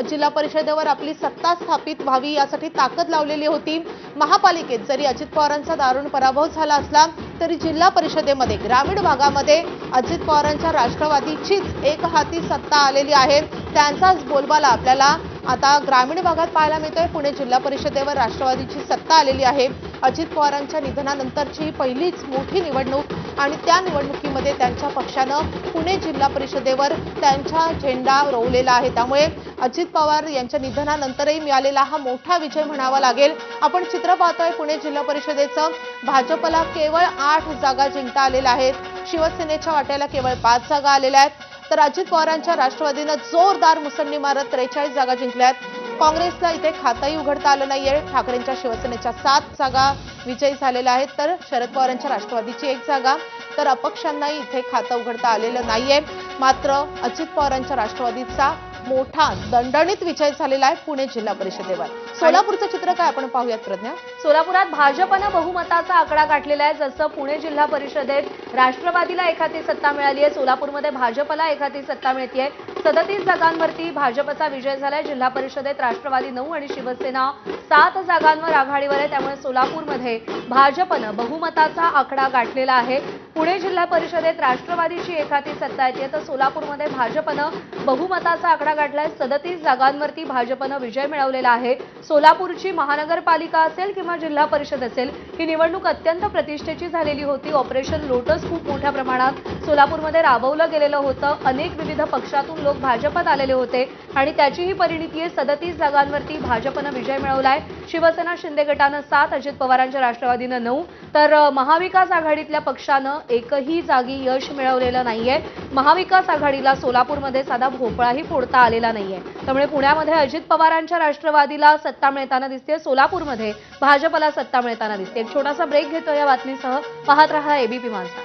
जिल्हा परिषदेवर आपली सत्ता स्थापित व्हावी यासाठी ताकद लावलेली होती। महापालिकेत जरी अजित पवारांचा दारुण पराभव झाला असला तरी जिल्हा परिषदेमध्ये ग्रामीण भागामध्ये अजित पवारांच्या राष्ट्रवादीचीच एकहाती सत्ता आलेली आहे। त्यांचाच बोलबाला आपल्याला आता ग्रामीण भागात पाहायला मिळतोय। पुणे जिल्हा परिषदेवर राष्ट्रवादीची सत्ता आलेली आहे। अजित पवारांच्या निधनानंतरची पहिलीच मोठी निवडणूक आणि त्या निवडणुकीमध्ये त्यांच्या पक्षानं पुणे जिल्हा परिषदेवर त्यांचा झेंडा रोवलेला आहे। त्यामुळे अजित पवार यांच्या निधनानंतरही मिळालेला हा मोठा विजय म्हणावा लागेल। आपण चित्र पाहतोय पुणे जिल्हा परिषदेचं। भाजपला केवळ 8 जागा जिंकता आलेल्या आहेत। शिवसेनेच्या वाट्याला केवळ 5 जागा आलेल्या आहेत, तर अजित पवारांच्या राष्ट्रवादीनं जोरदार मुसंडी मारत 43 जागा जिंकल्यात। काँग्रेसला इथे खातंही उघडता आलं नाहीये। ठाकरेंच्या शिवसेनेच्या 7 जागा विजयी झालेल्या आहेत, तर शरद पवारांच्या राष्ट्रवादीची 1 जागा, तर अपक्षांनाही इथे खातं उघडता आलेलं नाहीये। मात्र अजित पवारांच्या राष्ट्रवादीचा मोठा दणदणीत विजय झालेला आहे पुणे जिल्हा परिषदेवर। सोलापूरचं चित्र काय आपण पाहूयात प्रज्ञा। सोलापुरात भाजपनं बहुमताचा आकडा गाठलेला आहे। जसं पुणे जिल्हा परिषदेत राष्ट्रवादीला एकाती सत्ता मिळाली आहे, सोलापूरमध्ये भाजपला एकाती सत्ता मिळतेय। 37 जागांवरती भाजपचा विजय झालाय। जिल्हा परिषदेत राष्ट्रवादी 9 आणि शिवसेना 7 जागांवर आघाडीवर आहे। त्यामुळे सोलापूरमध्ये भाजपनं बहुमताचा आकडा गाठलेला आहे। पुणे जिल्हा परिषदेत राष्ट्रवादीची एकाती सत्ता येते, तर सोलापूरमध्ये भाजपनं बहुमताचा आकडा गाठलाय। 37 जागांवरती भाजपनं विजय मिळवलेला आहे। सोलापूरची महानगरपालिका असेल किंवा जिल्हा परिषद असेल, ही निवडणूक अत्यंत प्रतिष्ठेची झालेली होती। ऑपरेशन लोटस खूप मोठ्या प्रमाणात सोलापूरमध्ये राबवलं गेलेलं होतं। अनेक विविध पक्षातून लोक भाजपात आलेले होते आणि त्याची ही परिणिती आहे। 37 जागांवरती भाजपनं विजय मिळवलाय। शिवसेना शिंदे गटानं 7, अजित पवारांच्या राष्ट्रवादीनं 9, तर महाविकास आघाडीतल्या पक्षानं एकही जागी यश मिळवलेलं नाहीये। महाविकास आघाडीला सोलापूरमध्ये साधा भोपळाही फोडता आलेला नाहीये। त्यामुळे पुण्यामध्ये अजित पवारांच्या राष्ट्रवादीला सत्ता मिळताना दिसते, सोलापूरमध्ये भाजपला सत्ता मिळताना दिसते। एक छोटासा ब्रेक घेतो या बातमीसह। पाहत रहा एबीपी माझा।